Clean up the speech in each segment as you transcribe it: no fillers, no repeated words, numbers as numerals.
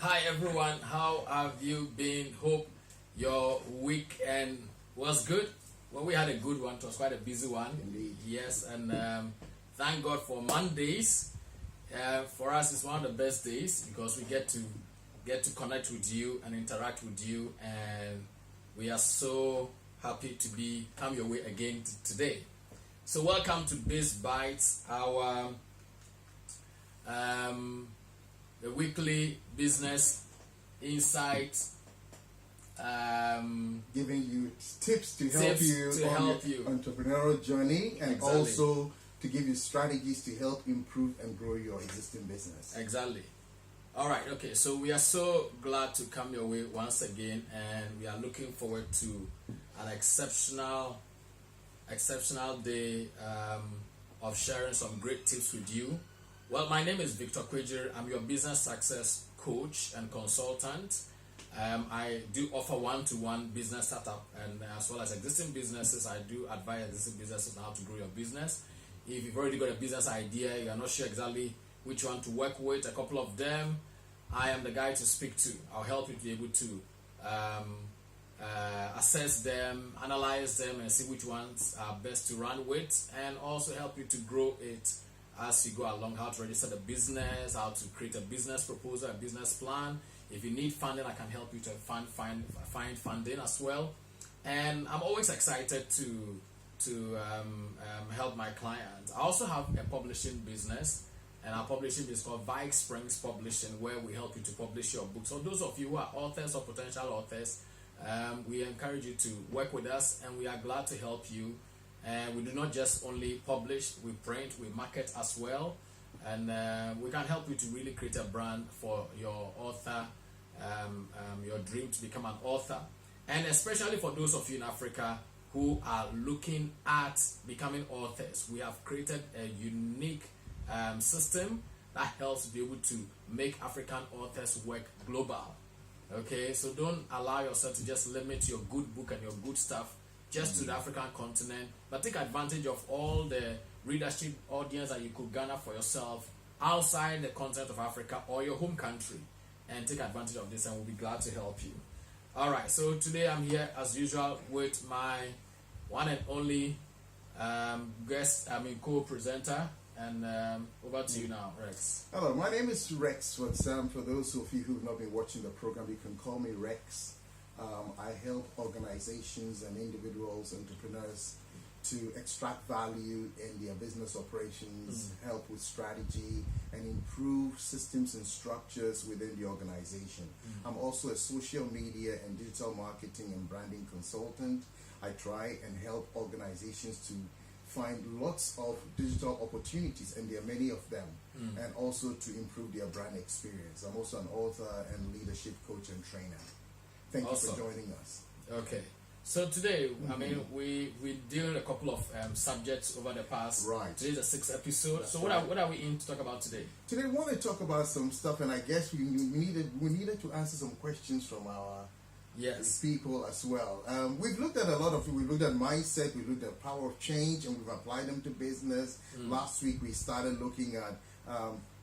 Hi everyone, how have you been? Hope your weekend was good. Well, we had a good one. It was quite a busy one. Indeed. Yes, and thank God for Mondays. For us, it's one of the best days because we get to connect with you and interact with you, and we are so happy to be come your way again today. So, welcome to Biz Bites, our the weekly business insights, Giving you tips to help you on your entrepreneurial journey, and Exactly. also to give you strategies to help improve and grow your existing business. Exactly. All right. Okay. So we are so glad to come your way once again, and we are looking forward to an exceptional day of sharing some great tips with you. Well, my name is Victor Kwejer. I'm your business success coach and consultant. I do offer one-to-one business startup, and as well as existing businesses, I do advise existing businesses on how to grow your business. If you've already got a business idea, you are not sure exactly which one to work with, a couple of them, I am the guy to speak to. I'll help you to be able to assess them, analyze them, and see which ones are best to run with, and also help you to grow it as you go along, how to register the business, how to create a business proposal, a business plan. If you need funding, I can help you to find funding as well. And I'm always excited to help my clients. I also have a publishing business, and our publishing business is called Vike Springs Publishing, where we help you to publish your books. So those of you who are authors or potential authors, we encourage you to work with us, and we are glad to help you. And we do not just only publish, we print, we market as well, and we can help you to really create a brand for your author, your dream to become an author. And especially for those of you in Africa who are looking at becoming authors, we have created a unique system that helps be able to make African authors work global. Okay, so don't allow yourself to just limit your good book and your good stuff just to the African continent, but take advantage of all the readership audience that you could garner for yourself outside the continent of Africa or your home country, and take advantage of this, and we'll be glad to help you. All right, so today I'm here as usual with my one and only co-presenter, and over to you now, Rex. Hello, my name is Rex. For those of you who've not been watching the program, you can call me Rex. I help organizations and individuals, entrepreneurs, to extract value in their business operations, help with strategy, and improve systems and structures within the organization. I'm also a social media and digital marketing and branding consultant. I try and help organizations to find lots of digital opportunities, and there are many of them, and also to improve their brand experience. I'm also an author and leadership coach and trainer. Thank you for joining us. Okay. So today, I mean, we deal a couple of subjects over the past. Right. Today's the 6th episode. That's so right. what are we in to talk about today? Today, we want to talk about some stuff, and I guess we needed to answer some questions from our people as well. We've looked at we looked at mindset, we looked at power of change, and we've applied them to business. Last week, we started looking at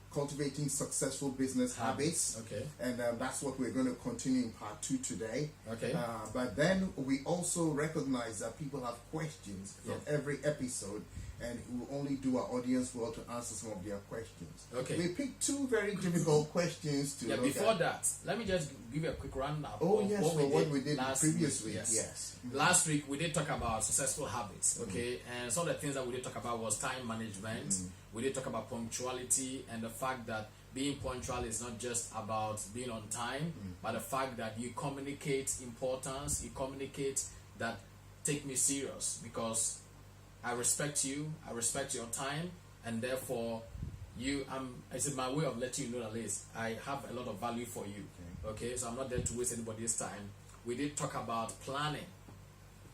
cultivating successful business habits. Okay. And that's what we're going to continue in part 2 today. Okay. But then we also recognize that people have questions from every episode, and we'll only do our audience well to answer some of their questions. Okay. We picked 2 very difficult questions to look before at. that, let me just give you a quick rundown of what we did last previous week. Yes. Last week we did talk about successful habits, okay? And some of the things that we did talk about was time management. We did talk about punctuality and the fact that being punctual is not just about being on time, but the fact that you communicate importance, you communicate that take me serious because I respect you, I respect your time, and therefore it's my way of letting you know that at least I have a lot of value for you. Okay, so I'm not there to waste anybody's time. We did talk about planning,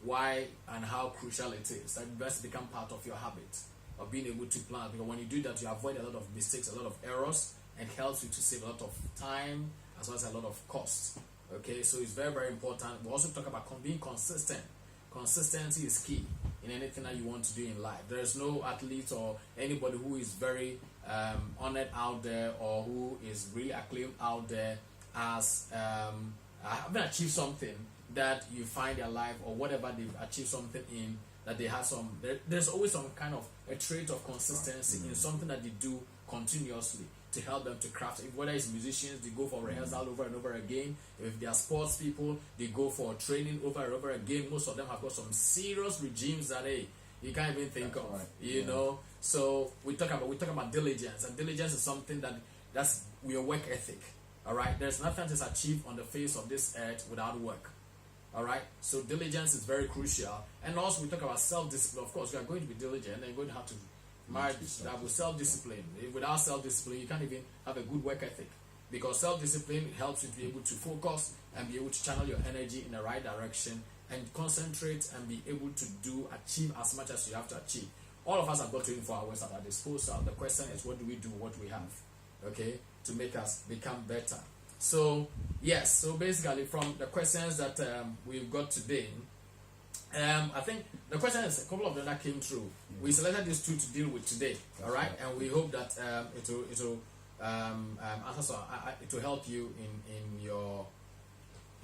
why and how crucial it is. That best become part of your habit of being able to plan, because when you do that, you avoid a lot of mistakes, a lot of errors, and helps you to save a lot of time as well as a lot of cost. Okay, so it's very, very important. We also talk about being consistent. Consistency is key in anything that you want to do in life. There is no athlete or anybody who is very honored out there or who is really acclaimed out there as having achieved something that you find their life or whatever they've achieved something in, that they have there's always some kind of a trait of consistency in something that they do continuously to help them to craft it. Whether it's musicians, they go for rehearsal over and over again. If they are sports people, they go for training over and over again. Most of them have got some serious regimes that you can't even think of. Right. You know. So we talk about diligence, and diligence is something that's your work ethic. All right. There's nothing that's achieved on the face of this earth without work. All right. So diligence is very crucial, and also we talk about self-discipline. Of course, you are going to be diligent, and you're going to have to marriage that with self-discipline. Without self-discipline, you can't even have a good work ethic, because self-discipline helps you to be able to focus and be able to channel your energy in the right direction and concentrate and be able to achieve as much as you have to achieve. All of us have got 24 hours at our disposal. The question is, what do we do what we have, okay, to make us become better? So yes, so basically from the questions that we've got today, I think the question is a couple of them that came through. We selected these two to deal with today, all right, and we hope that it will help you in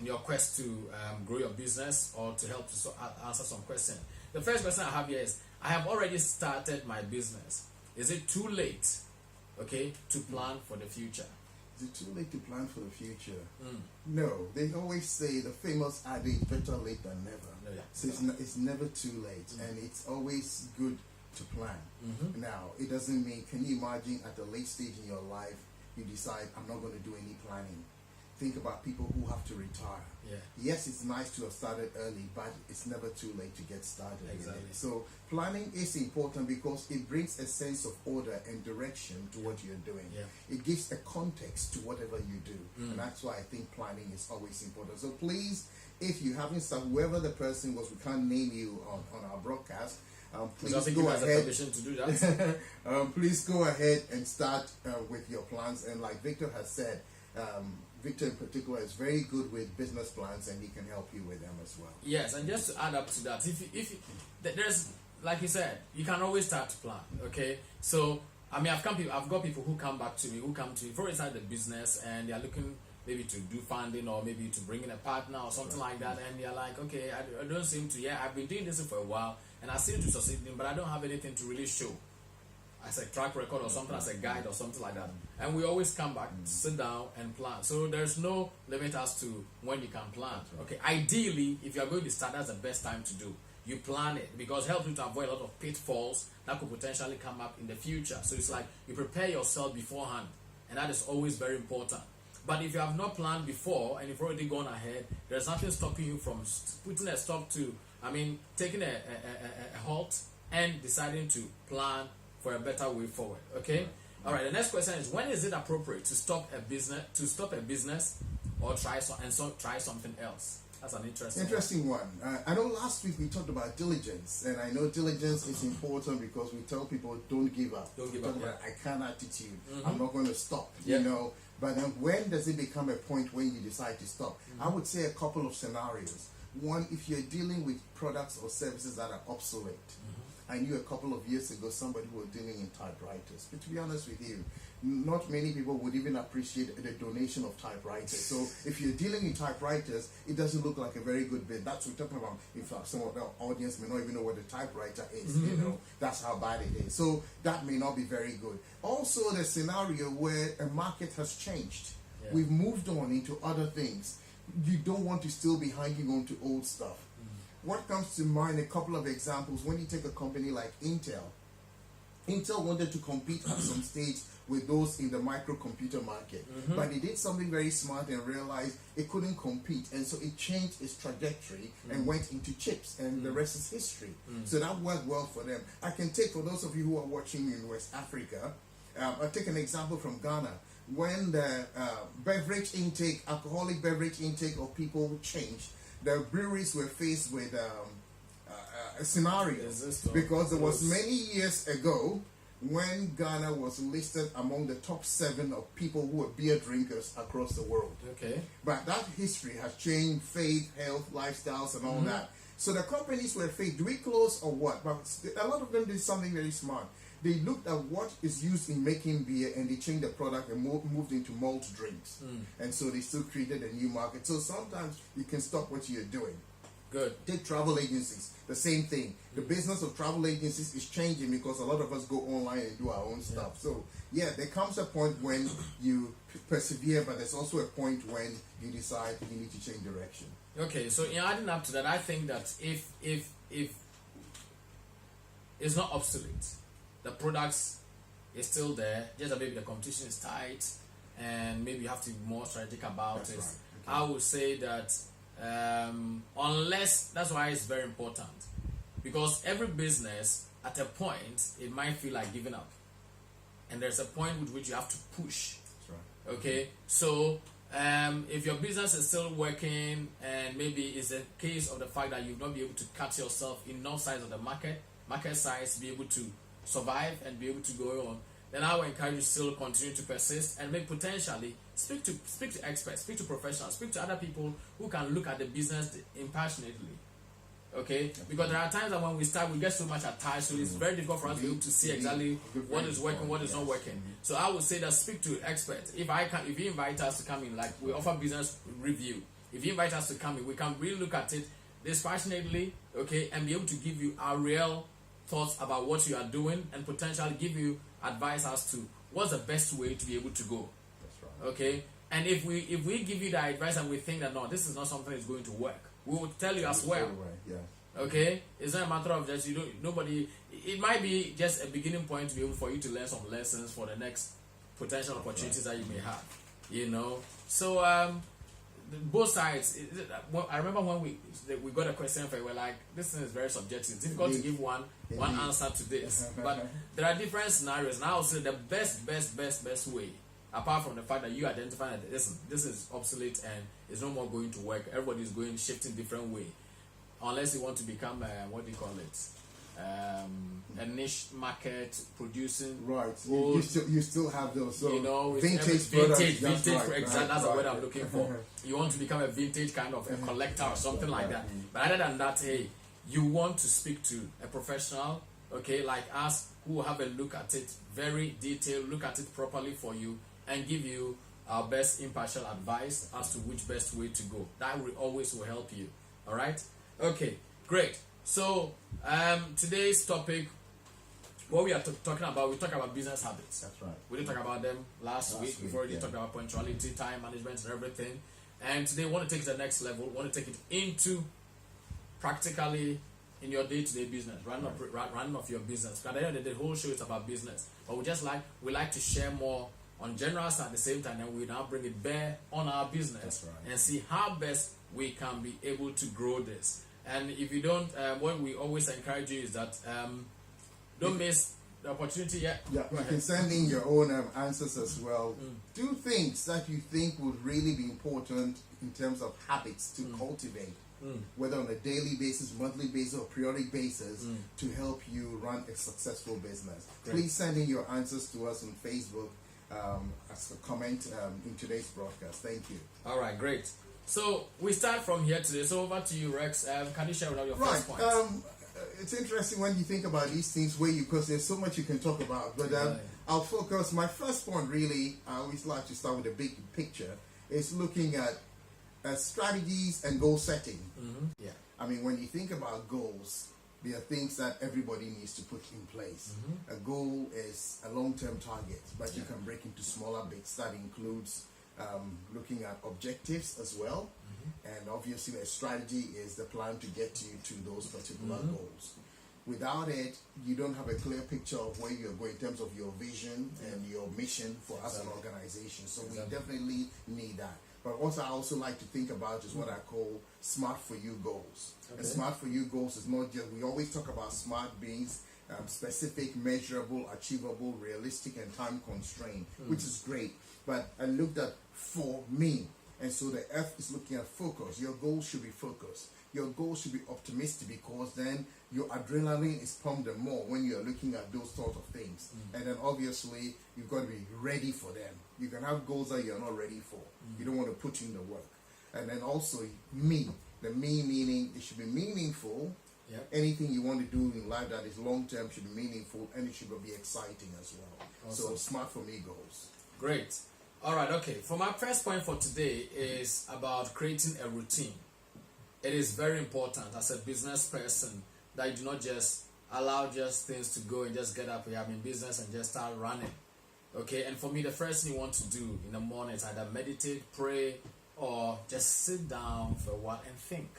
your quest to grow your business, or to help to answer some questions. The first question I have here is: I have already started my business. Is it too late, okay, to plan for the future? Is it too late to plan for the future? No. They always say the famous adage, better late than never. No, yeah. So it's never too late, and it's always good to plan. Now, it doesn't mean, can you imagine at a late stage in your life, you decide, I'm not going to do any planning. Think about people who have to retire. Yeah. Yes, it's nice to have started early, but it's never too late to get started. Exactly. So planning is important because it brings a sense of order and direction to what you're doing. Yeah. It gives a context to whatever you do. And that's why I think planning is always important. So please, if you haven't started, whoever the person was, we can't name you on our broadcast, please go ahead. Permission to do that. Please go ahead and start with your plans. And like Victor has said, Victor in particular is very good with business plans, and he can help you with them as well. Yes, and just to add up to that, if there's, like you said, you can always start to plan. Okay, so I mean, I've got people who come to me before inside the business, and they are looking maybe to do funding, or maybe to bring in a partner or something like that, and they're like, okay, I don't seem to. Yeah, I've been doing this for a while, and I seem to succeed, but I don't have anything to really show as a track record or something, as a guide or something like that. And we always come back, sit down and plan. So there's no limit as to when you can plan. Okay, ideally, if you are going to start, that's the best time to do. You plan it, because it helps you to avoid a lot of pitfalls that could potentially come up in the future. So it's like you prepare yourself beforehand, and that is always very important. But if you have not planned before and you've already gone ahead, there's nothing stopping you from putting a stop to, taking a halt and deciding to plan for a better way forward. Okay. All right. The next question is: when is it appropriate to stop a business, or try something else? That's an interesting one. I know last week we talked about diligence, and I know diligence is important because we tell people don't give up. Don't give up. About I can attitude. I'm not going to stop. You know. But then when does it become a point when you decide to stop? I would say a couple of scenarios. One, if you're dealing with products or services that are obsolete. I knew a couple of years ago somebody who was dealing in typewriters. But to be honest with you, not many people would even appreciate the donation of typewriters. So if you're dealing in typewriters, it doesn't look like a very good bit. That's what we're talking about. In fact, some of the audience may not even know what a typewriter is. You know, that's how bad it is. So that may not be very good. Also, the scenario where a market has changed. Yeah. We've moved on into other things. You don't want to still be hanging on to old stuff. What comes to mind, a couple of examples, when you take a company like Intel. Intel wanted to compete at some stage with those in the microcomputer market. But it did something very smart and realized it couldn't compete. And so it changed its trajectory and went into chips. And the rest is history. So that worked well for them. I can take, for those of you who are watching in West Africa, I'll take an example from Ghana. When the alcoholic beverage intake of people changed, the breweries were faced with a scenario, because there was many years ago when Ghana was listed among the top 7 of people who were beer drinkers across the world. Okay. But that history has changed, faith, health, lifestyles, and all that. So the companies were faced, do we close or what? But a lot of them did something very smart. they looked at what is used in making beer and they changed the product and moved into malt drinks. And so they still created a new market. So sometimes you can stop what you're doing. Good. Take travel agencies, the same thing. The business of travel agencies is changing because a lot of us go online and do our own stuff. So yeah, there comes a point when you persevere, but there's also a point when you decide you need to change direction. Okay, so in adding up to that, I think that if it's not obsolete, the products is still there, just that maybe the competition is tight and maybe you have to be more strategic about it. Right. Okay. I would say that unless, that's why it's very important, because every business at a point it might feel like giving up, and there's a point with which you have to push. That's right. Okay, so if your business is still working and maybe it's a case of the fact that you've not been able to cut yourself enough size of the market size to be able to survive and be able to go on, then I will encourage you to still continue to persist and maybe potentially speak to experts, speak to professionals, speak to other people who can look at the business impassionately. Okay? Because there are times that when we start, we get so much attached, so it's very difficult for us to be able to see exactly what is working, what is not working. So I would say that speak to experts. If you invite us to come in, like we offer business review, if you invite us to come in, we can really look at it dispassionately, okay, and be able to give you our real thoughts about what you are doing and potentially give you advice as to what's the best way to be able to go. That's right. Okay, and if we give you the advice and we think that no, this is not something that's going to work, we will tell you as well. Yeah. Okay, it's not a matter of just nobody. It might be just a beginning point to be able for you to learn some lessons for the next potential opportunities that you may have. So both sides. I remember when we got a question for, we're like, this thing is very subjective. It's difficult to give one answer to this, but there are different scenarios. And I would say the best way, apart from the fact that you identify that this is obsolete and it's no more going to work. Everybody's shifting different way, unless you want to become a niche market producing. Right. Old, you still have those. So vintage products. That's the word I'm right. looking for. You want to become a vintage kind of a collector or something like that. But other than that, hey, you want to speak to a professional, okay, like us, who will have a look at it, very detailed, look at it properly for you, and give you our best impartial advice as to which best way to go. That will always help you. All right. Okay. Great. So today's topic, what we are talking about, we talk about business habits. That's right. We didn't talk about them last week. We've already talked about punctuality, time management, and everything. And today we want to take it to the next level. We want to take it into practically in your day-to-day business, running of your business. Because at the end of the day, the whole show is about business. But we like to share more on general at the same time, and we now bring it bare on our business and see how best we can be able to grow this. And if you don't, what we always encourage you is that don't miss the opportunity yet. Yeah, you can send in your own answers as well. Do things that you think would really be important in terms of habits to cultivate, whether on a daily basis, monthly basis, or periodic basis, to help you run a successful business. Great. Please send in your answers to us on Facebook as a comment in today's broadcast. Thank you. All right, great. So we start from here today. So over to you, Rex. Can you share with us your first point? It's interesting when you think about these things, because there's so much you can talk about. But I'll focus. My first point, really, I always like to start with the big picture, is looking at strategies and goal setting. Yeah. I mean, when you think about goals, there are things that everybody needs to put in place. A goal is a long-term target, but you can break into smaller bits. That includes looking at objectives as well, and obviously a strategy is the plan to get you to those particular goals. Without it, you don't have a clear picture of where you're going in terms of your vision and your mission for us as an organization. So we definitely need that. But also, I also like to think about is what I call smart for you goals. And smart for you goals is not just, we always talk about smart being specific, measurable, achievable, realistic, and time constrained, which is great. But I looked at for me, and so the F is looking at focus. Your goals should be focused. Your goals should be optimistic, because then your adrenaline is pumped more when you're looking at those sort of things. And then obviously you've got to be ready for them. You can have goals that you're not ready for. You don't want to put in the work. And then also the me meaning it should be meaningful, Yep. Anything you want to do in life that is long term should be meaningful, and it should be exciting as well. Awesome. So smart for me goes. Great. All right. Okay. For my first point for today is about creating a routine. It is very important as a business person that you do not just allow just things to go and just get up, you have in business and just start running. Okay, and for me, the first thing you want to do in the morning is either meditate, pray, or just sit down for a while and think.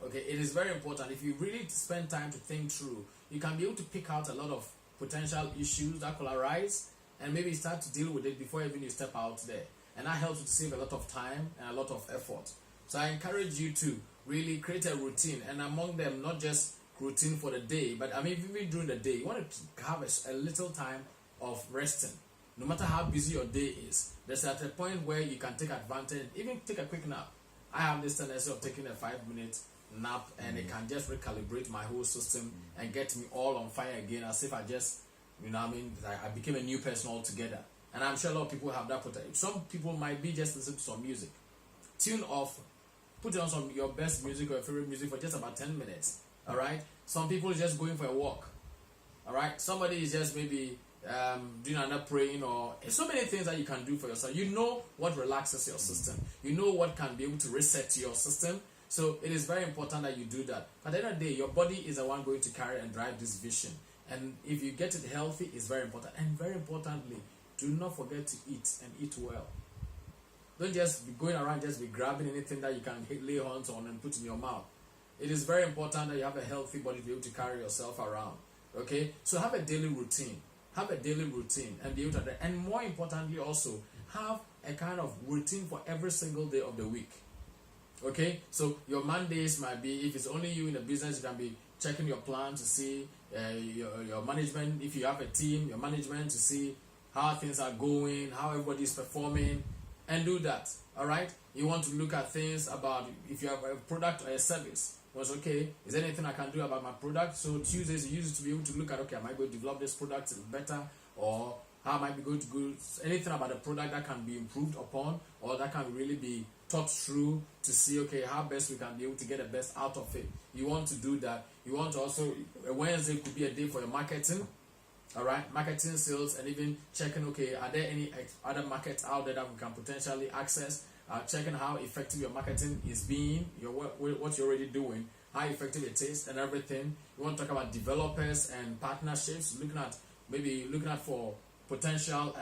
Okay, it is very important. If you really spend time to think through, you can be able to pick out a lot of potential issues that could arise and maybe start to deal with it before even you step out there. And that helps you to save a lot of time and a lot of effort. So I encourage you to really create a routine, and among them, not just routine for the day, but I mean, even during the day, you want to have a little time of resting. No matter how busy your day is, there's at a point where you can take advantage, even take a quick nap. I have this tendency of taking a 5-minute nap, and it can just recalibrate my whole system and get me all on fire again, as if I just, I became a new person altogether. And I'm sure a lot of people have that potential. Some people might be just listening to some music. Tune off, put on some your best music or your favorite music for just about 10 minutes. All right. Some people are just going for a walk. All right. Somebody is just maybe doing another praying, or so many things that you can do for yourself. You know what relaxes your system. You know what can be able to reset your system. So it is very important that you do that. At the end of the day, your body is the one going to carry and drive this vision. And if you get it healthy, it's very important. And very importantly, do not forget to eat and eat well. Don't just be going around just be grabbing anything that you can lay hands on and put in your mouth. It is very important that you have a healthy body to be able to carry yourself around. Okay? So have a daily routine. Have a daily routine and be able to, and more importantly also, have a kind of routine for every single day of the week. Okay? So your Mondays might be, if it's only you in the business, you can be checking your plan to see your management, if you have a team, your management, to see how things are going, how everybody is performing, and do that. All right? You want to look at things about if you have a product or a service. Was okay, is there anything I can do about my product? So Tuesdays you use it to be able to look at, okay, am I going to develop this product better, or how am I going to go, anything about the product that can be improved upon, or that can really be thought through to see, okay, how best we can be able to get the best out of it. You want to do that. You want to also, a Wednesday could be a day for your marketing. All right, marketing, sales, and even checking, okay, are there any other markets out there that we can potentially access? Checking how effective your marketing is being, what you're already doing, how effective it is, and everything. You want to talk about developers and partnerships, looking at for potential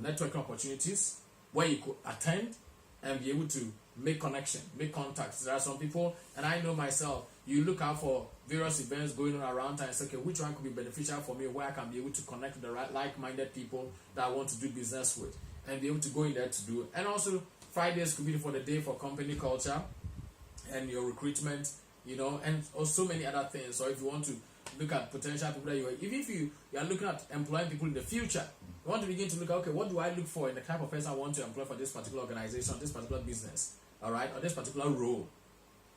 networking opportunities where you could attend and be able to make connection, make contacts. There are some people, and I know myself, you look out for various events going on around town and say, okay, which one could be beneficial for me, where I can be able to connect with the right like-minded people that I want to do business with, and be able to go in there to do. And also, Fridays could be for the day for company culture and your recruitment, and also many other things. So if you want to look at potential people that even if you are looking at employing people in the future, you want to begin to look at, okay, what do I look for in the type of person I want to employ for this particular organization, this particular business, all right, or this particular role,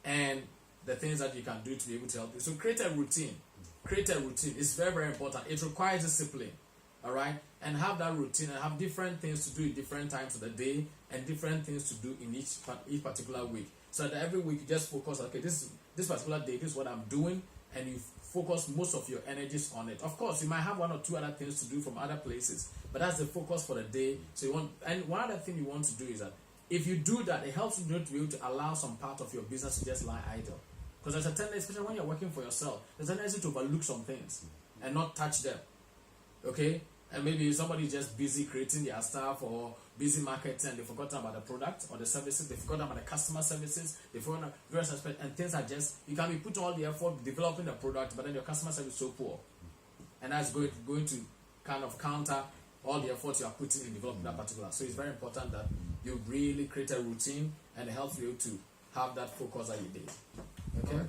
and the things that you can do to be able to help you. So create a routine. Create a routine. It's very, very important. It requires discipline, all right, and have that routine and have different things to do at different times of the day and different things to do in each particular week. So that every week you just focus, okay, this particular day, this is what I'm doing, and you focus most of your energies on it. Of course, you might have one or two other things to do from other places, but that's the focus for the day. So you want, and one other thing you want to do is that if you do that, it helps you to be able to allow some part of your business to just lie idle. Because there's a tendency, especially when you're working for yourself, there's a tendency to overlook some things and not touch them. Okay? And maybe somebody is just busy creating their stuff or busy marketing, and they've forgotten about the product or the services, they've forgotten about the customer services, they've forgotten various aspects, and things are just, you can be putting all the effort developing the product, but then your customer service is so poor. And that's going to kind of counter all the effort you are putting in developing that particular. So it's very important that you really create a routine, and it helps you to have that focus that you did. Okay?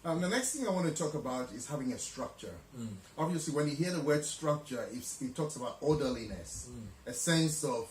The next thing I want to talk about is having a structure. Obviously, when you hear the word structure, it talks about orderliness, a sense of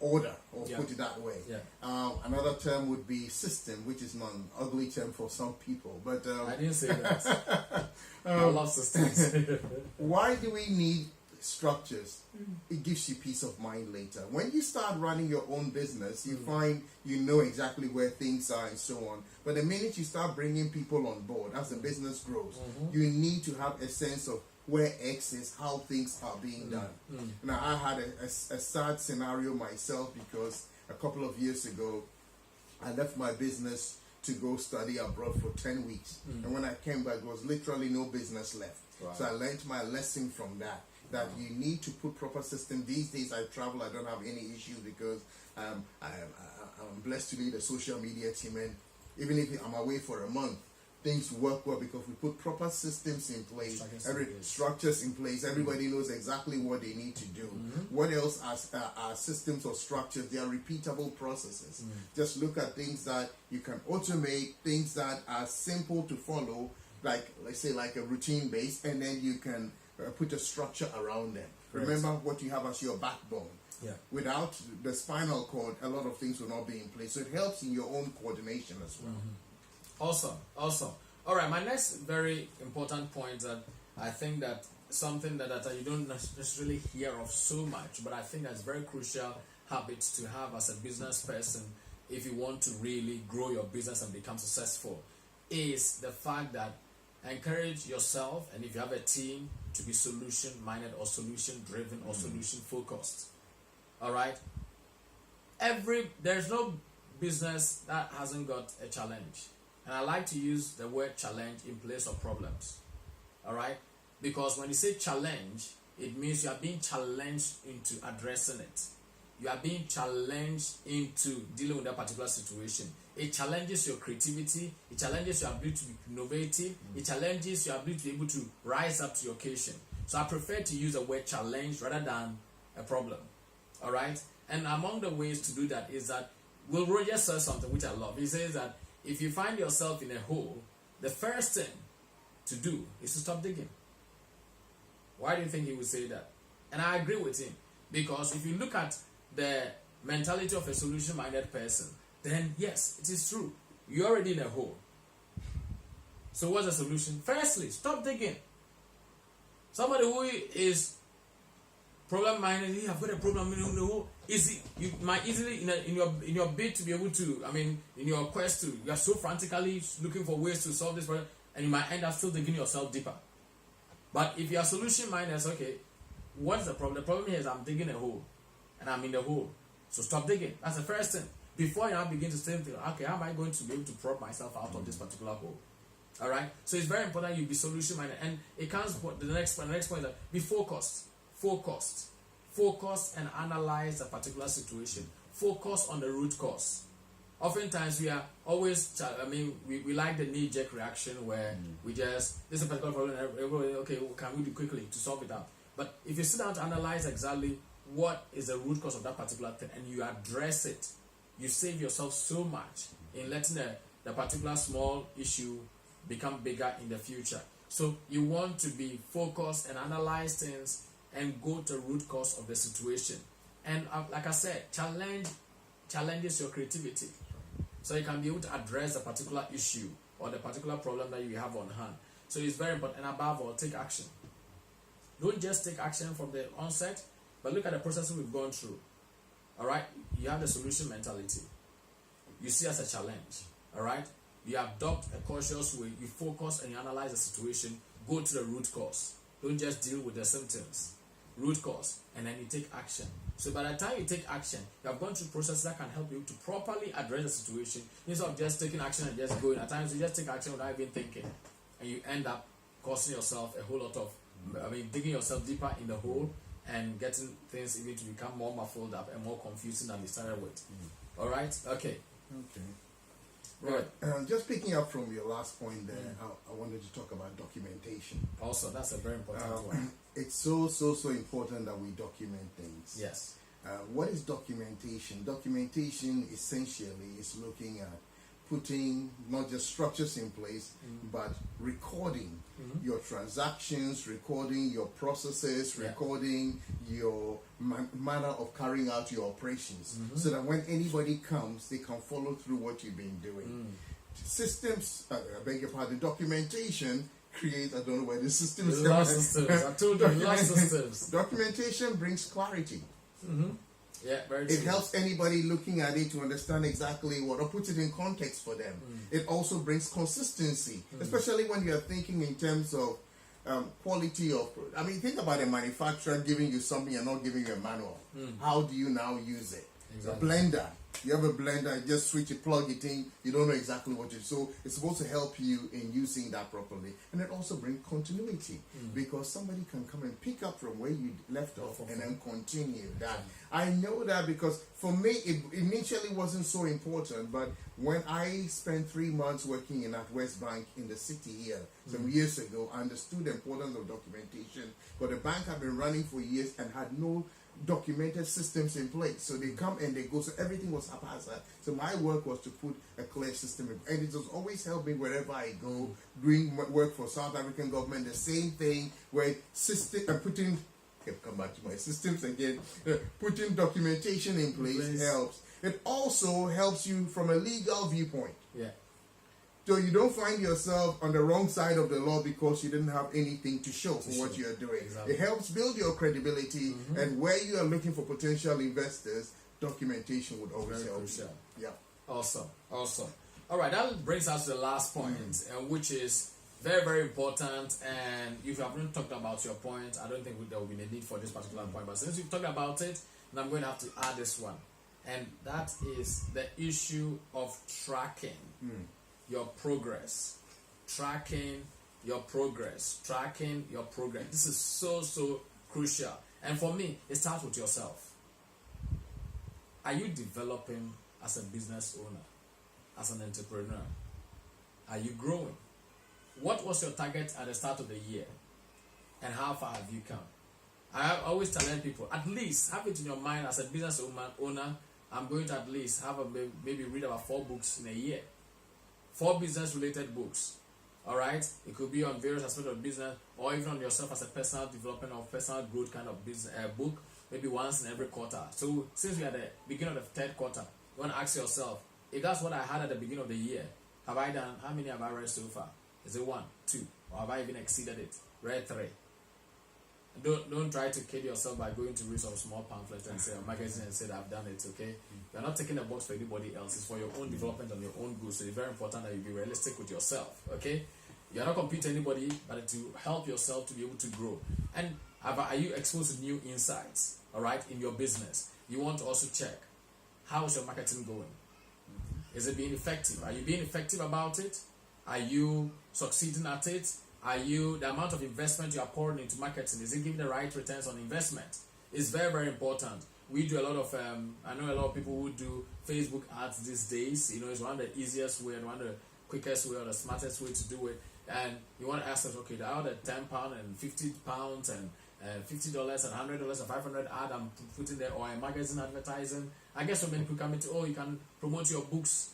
order, or put it that way. Another term would be system, which is not an ugly term for some people. But I didn't say that. I love systems. Why do we need structures, it gives you peace of mind later. When you start running your own business, you find you know exactly where things are and so on. But the minute you start bringing people on board, as the business grows, you need to have a sense of where X is, how things are being done. Now, I had a sad scenario myself because a couple of years ago, I left my business to go study abroad for 10 weeks. And when I came back, there was literally no business left. Right. So I learned my lesson from that you need to put proper system. These days I travel, I don't have any issues because I'm blessed to lead a social media team, and even if I'm away for a month, things work well because we put proper systems in place, structures in place. Everybody knows exactly what they need to do. What else are systems or structures? They are repeatable processes. Just look at things that you can automate, things that are simple to follow, like, let's say, like a routine base, and then you can put a structure around them. Correct. Remember what you have as your backbone. Yeah. Without the spinal cord, a lot of things will not be in place. So it helps in your own coordination as well. Awesome. All right, my next very important point that I think that something that you don't necessarily hear of so much, but I think that's very crucial habits to have as a business person if you want to really grow your business and become successful, is the fact that encourage yourself, and if you have a team, to be solution minded or solution driven or solution focused. All right, there's no business that hasn't got a challenge, and I like to use the word challenge in place of problems. All right, because when you say challenge, it means you are being challenged into addressing it. You are being challenged into dealing with that particular situation. It challenges your creativity. It challenges your ability to be innovative. It challenges your ability to be able to rise up to the occasion. So I prefer to use the word challenge rather than a problem. All right? And among the ways to do that is that Will Rogers says something which I love. He says that if you find yourself in a hole, the first thing to do is to stop digging. Why do you think he would say that? And I agree with him. Because if you look at the mentality of a solution-minded person, then yes, it is true. You're already in a hole. So what's the solution? Firstly, stop digging. Somebody who is problem-minded, you have got a problem in the hole. You might easily, in your bid to be able to, in your quest to, you are so frantically looking for ways to solve this problem, and you might end up still digging yourself deeper. But if you are solution-minded, it's okay, what's the problem? The problem here is I'm digging a hole, and I'm in the hole. So stop digging. That's the first thing. Before you now begin to think, okay, how am I going to be able to prop myself out of this particular hole? All right. So it's very important you be solution minded, and it comes. The next point is that be focused, and analyze a particular situation. Focus on the root cause. Oftentimes we are always. We like the knee-jerk reaction where we just this is a particular problem. Everybody, okay, what can we do quickly to solve it out? But if you sit down to analyze exactly what is the root cause of that particular thing and you address it, you save yourself so much in letting the particular small issue become bigger in the future. So you want to be focused and analyze things and go to the root cause of the situation. And like I said, challenges your creativity. So you can be able to address a particular issue or the particular problem that you have on hand. So it's very important. And above all, take action. Don't just take action from the onset, but look at the process we've gone through. All right? You have the solution mentality. You see as a challenge. All right? You adopt a cautious way. You focus and you analyze the situation. Go to the root cause. Don't just deal with the symptoms. Root cause. And then you take action. So by the time you take action, you have gone through processes that can help you to properly address the situation instead of just taking action and just going. At times you just take action without even thinking. And you end up causing yourself a whole lot of, digging yourself deeper in the hole and getting things even to become more muffled up and more confusing than you started with. All right? Okay. Right. Just picking up from your last point there, I wanted to talk about documentation. Also, that's a very important one. It's so important that we document things. Yes. What is documentation? Documentation essentially is looking at putting not just structures in place, but recording your transactions, recording your processes, recording your manner of carrying out your operations, so that when anybody comes, they can follow through what you've been doing. Systems, I beg your pardon, documentation create, I don't know where the system is Lots of systems. I told you, lots of systems. Documentation brings clarity. Yeah, very true. It helps anybody looking at it to understand exactly what, or put it in context for them. It also brings consistency, especially when you are thinking in terms of quality of. I mean, think about a manufacturer giving you something and not giving you a manual. How do you now use it? Exactly. A blender. You have a blender, you just switch it, plug it in, you don't know exactly what you do. So it's supposed to help you in using that properly. And it also brings continuity because somebody can come and pick up from where you left off and then continue that. I know that because for me, it initially wasn't so important, but when I spent 3 months working in at West Bank in the city here some years ago, I understood the importance of documentation. But the bank had been running for years and had no documented systems in place. So they come and they go. So everything was haphazard. So my work was to put a clear system in. And it has always helped me wherever I go. Doing work for South African government, the same thing where system putting come back to my systems again. Putting documentation in place helps. It also helps you from a legal viewpoint. Yeah. So you don't find yourself on the wrong side of the law because you didn't have anything to show for what you're doing. Exactly. It helps build your credibility, and where you are looking for potential investors, documentation would always help. Crucial. Yeah. Awesome. All right, that brings us to the last point, which is very, very important. And if you haven't talked about your point, I don't think there will be a need for this particular point. But since you've talked about it, then I'm going to have to add this one. And that is the issue of tracking your progress. Tracking your progress. This is so crucial. And for me, it starts with yourself. Are you developing as a business owner, as an entrepreneur? Are you growing? What was your target at the start of the year? And how far have you come? I always tell people, at least have it in your mind as a business owner, I'm going to at least have maybe read about 4 books in a year. 4 business-related books. All right? It could be on various aspects of business, or even on yourself as a personal development or personal growth kind of business book, maybe once in every quarter. So since we are at the beginning of the 3rd quarter, you want to ask yourself, if that's what I had at the beginning of the year, how many have I read so far? Is it 1, 2, or have I even exceeded it? Read 3. Don't try to kid yourself by going to read some small pamphlet and say a magazine and say that I've done it, okay? You're not taking a box for anybody else. It's for your own development and your own good. So it's very important that you be realistic with yourself, okay? You're not competing anybody, but to help yourself to be able to grow. And are you exposed to new insights, all right, in your business? You want to also check, how is your marketing going? Is it being effective? Are you being effective about it? Are you succeeding at it? Are you, the amount of investment you are pouring into marketing, is it giving the right returns on investment? It's very, very important. We do a lot of, I know a lot of people who do Facebook ads these days. You know, it's one of the easiest way and one of the quickest way or the smartest way to do it. And you want to ask us, okay, out of £10 and £50 and $50 and $100 or 500 ad I'm putting there, or a magazine advertising. I guess so many people come into, you can promote your books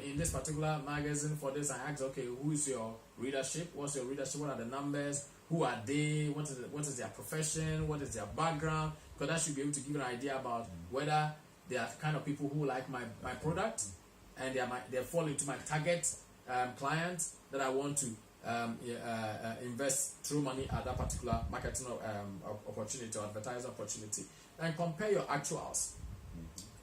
in this particular magazine for this. I ask, okay, who is your readership? What's your readership? What are the numbers? Who are they? What is their profession? What is their background? Because that should be able to give you an idea about whether they are the kind of people who like my product and they fall into my target clients that I want to invest through money at that particular marketing opportunity or advertising opportunity. And compare your actuals.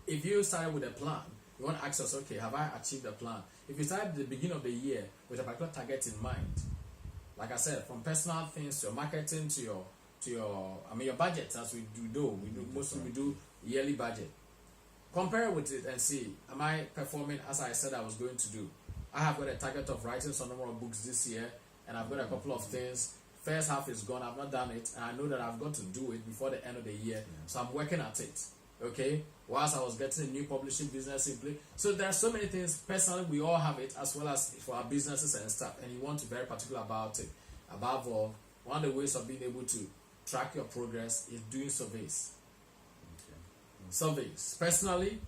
If you started with a plan, you want to ask us, okay, have I achieved the plan? If you start at the beginning of the year with a particular target in mind, like I said, from personal things to your marketing to your budget, as we do mostly we do yearly budget. Compare with it and see, am I performing as I said I was going to do? I have got a target of writing some number of books this year, and I've got a couple of things. First half is gone, I've not done it, and I know that I've got to do it before the end of the year, so I'm working at it. Okay, whilst I was getting a new publishing business in place. So there are so many things. Personally, we all have it, as well as for our businesses and stuff, and you want to be very particular about it. Above all, one of the ways of being able to track your progress is doing surveys. Surveys. Personally,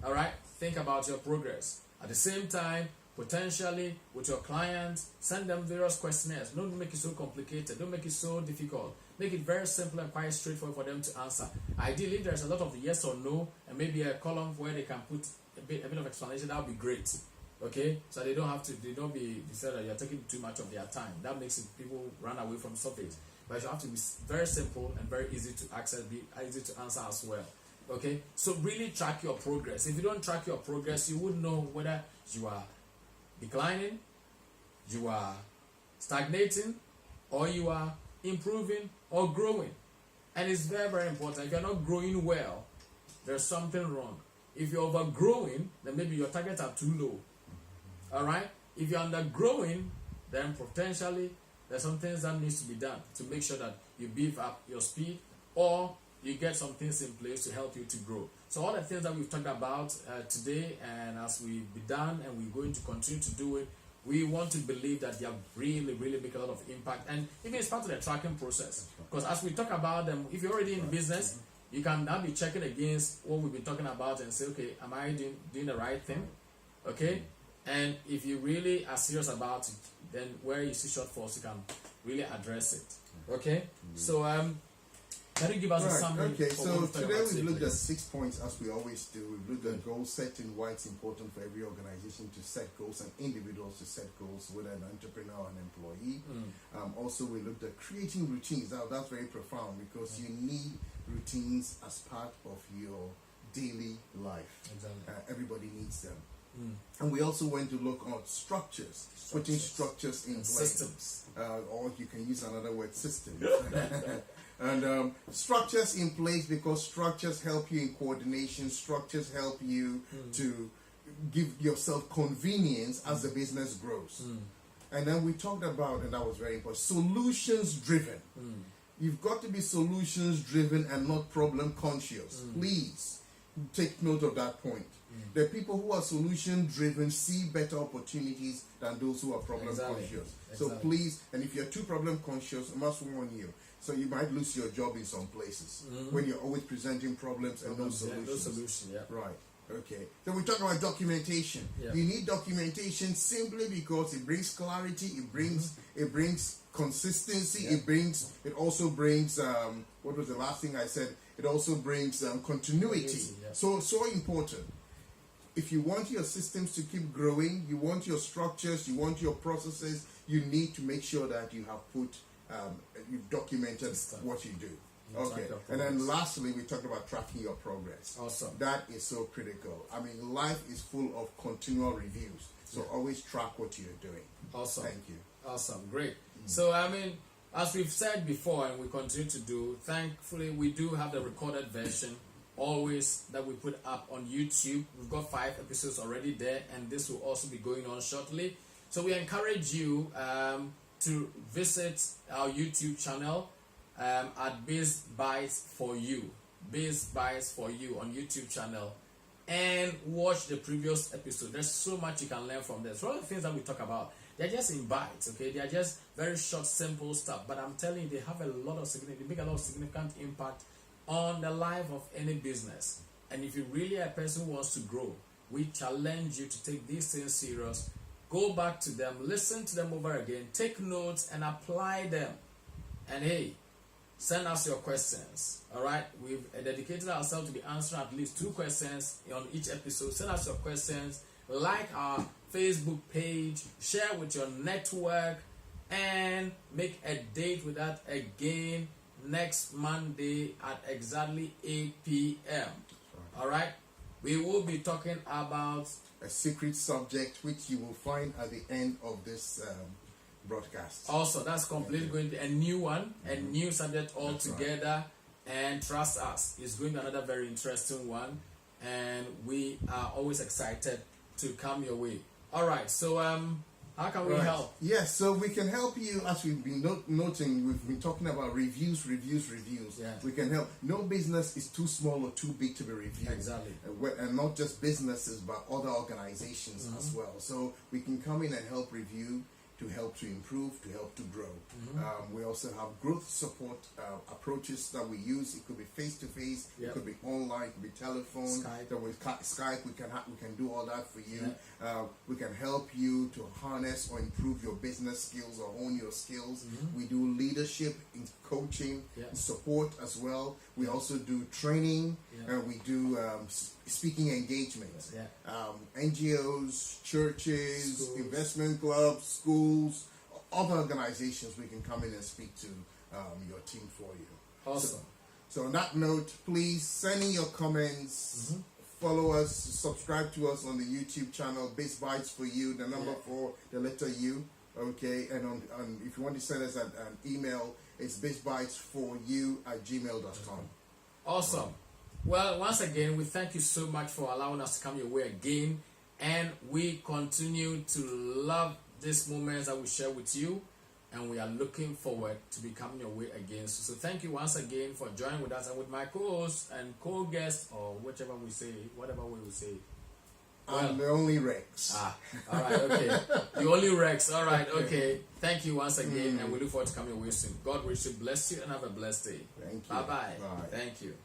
all right, think about your progress. At the same time, potentially with your clients, send them various questionnaires. Don't make it so complicated. Don't make it so difficult. Make it very simple and quite straightforward for them to answer. Ideally, if there's a lot of yes or no, and maybe a column where they can put a bit of explanation, that would be great. Okay, so they don't be said that you're taking too much of their time. That makes it, people run away from surface. But you have to be very simple and very easy to access, be easy to answer as well. Okay, so really track your progress. If you don't track your progress, you wouldn't know whether you are declining, you are stagnating, or you are improving or growing. And it's very, very important. If you're not growing well, there's something wrong. If you're overgrowing, then maybe your targets are too low. All right. If you're undergrowing, then potentially there's some things that needs to be done to make sure that you beef up your speed, or you get some things in place to help you to grow. So all the things that we've talked about today, and as we be done and we're going to continue to do it, we want to believe that they have really, really make a lot of impact. And even it's part of the tracking process. Because as we talk about them, if you're already in business, you can now be checking against what we've been talking about and say, okay, am I doing the right thing? Okay. And if you really are serious about it, then where you see shortfalls, you can really address it. Okay? So, can you give us a summary? Okay, so today we've looked at 6 points, as we always do. We've looked at goal setting, why it's important for every organization to set goals and individuals to set goals, whether an entrepreneur or an employee. Also, we looked at creating routines. That's very profound, because you need routines as part of your daily life. Exactly. Everybody needs them. And we also went to look at structures, putting structures in place. Systems. Or you can use another word, systems. And structures in place, because structures help you in coordination, structures help you to give yourself convenience as the business grows. And then we talked about, and that was very important, solutions driven. You've got to be solutions driven and not problem conscious. Please take note of that point. The people who are solution driven see better opportunities than those who are problem conscious. So please, and if you're too problem conscious, I must warn you. So you might lose your job in some places when you're always presenting problems and no solutions. No solution, yeah. Right. Okay. So we talk about documentation. Yeah. You need documentation simply because it brings clarity. It brings consistency. Yeah. It also brings what was the last thing I said? It also brings continuity. Yeah. So important. If you want your systems to keep growing, you want your structures, you want your processes, you need to make sure that you have you've documented what you do. Okay. And then lastly, we talked about tracking your progress. Awesome. That is so critical. I mean, life is full of continual reviews. So always track what you're doing. Awesome. Thank you. Awesome. Great. So, I mean, as we've said before and we continue to do, thankfully, we do have the recorded version always that we put up on YouTube. We've got 5 episodes already there, and this will also be going on shortly. So we encourage you to visit our YouTube channel at Biz Bites for You. Biz Bites for You on YouTube channel, and watch the previous episode. There's so much you can learn from this. All the things that we talk about, they're just in bites, okay? They're just very short, simple stuff. But I'm telling you, they have a lot of significant, they make a lot of significant impact on the life of any business. And if you really are a person who wants to grow, we challenge you to take these things serious. Go back to them, listen to them over again, take notes and apply them. And hey, send us your questions. All right, we've dedicated ourselves to be answering at least 2 questions on each episode. Send us your questions, like our Facebook page, share with your network, and make a date with that again next Monday at exactly 8 p.m. All right, we will be talking about a secret subject which you will find at the end of this broadcast. Also, that's completely going to be a new one, a new subject altogether. Right. And trust us, it's going to be another very interesting one, and we are always excited to come your way. All right, so how can we help? Yes, so we can help you, as we've been noting. We've been talking about reviews. Yeah. We can help. No business is too small or too big to be reviewed. Exactly. And not just businesses, but other organizations as well. So we can come in and help review to help to improve, to help to grow. We also have growth support approaches that we use. It could be face to face, it could be online, it could be telephone, Skype. with Skype. We can do all that for you. We can help you to harness or improve your business skills or hone your skills. We do leadership in coaching, support as well. We also do training, and we do speaking engagements. NGOs, churches, schools, investment clubs, schools, other organizations. We can come in and speak to your team for you. Awesome. So on that note, please send in your comments. Follow us, subscribe to us on the YouTube channel, Biz Bites for you, the number 4, the letter U. Okay, and on if you want to send us an email, it's bizbitesforyou@gmail.com. Awesome. Well, once again, we thank you so much for allowing us to come your way again, and we continue to love these moments that we share with you, and we are looking forward to be coming your way again. So thank you once again for joining with us and with my co-host and co-guest, or whatever we say, whatever way we say. I'm the only Rex. All right, okay. The only Rex. All right, okay. Thank you once again, and we look forward to coming your way soon. God richly bless you and have a blessed day. Thank you. Bye-bye. Bye. Thank you.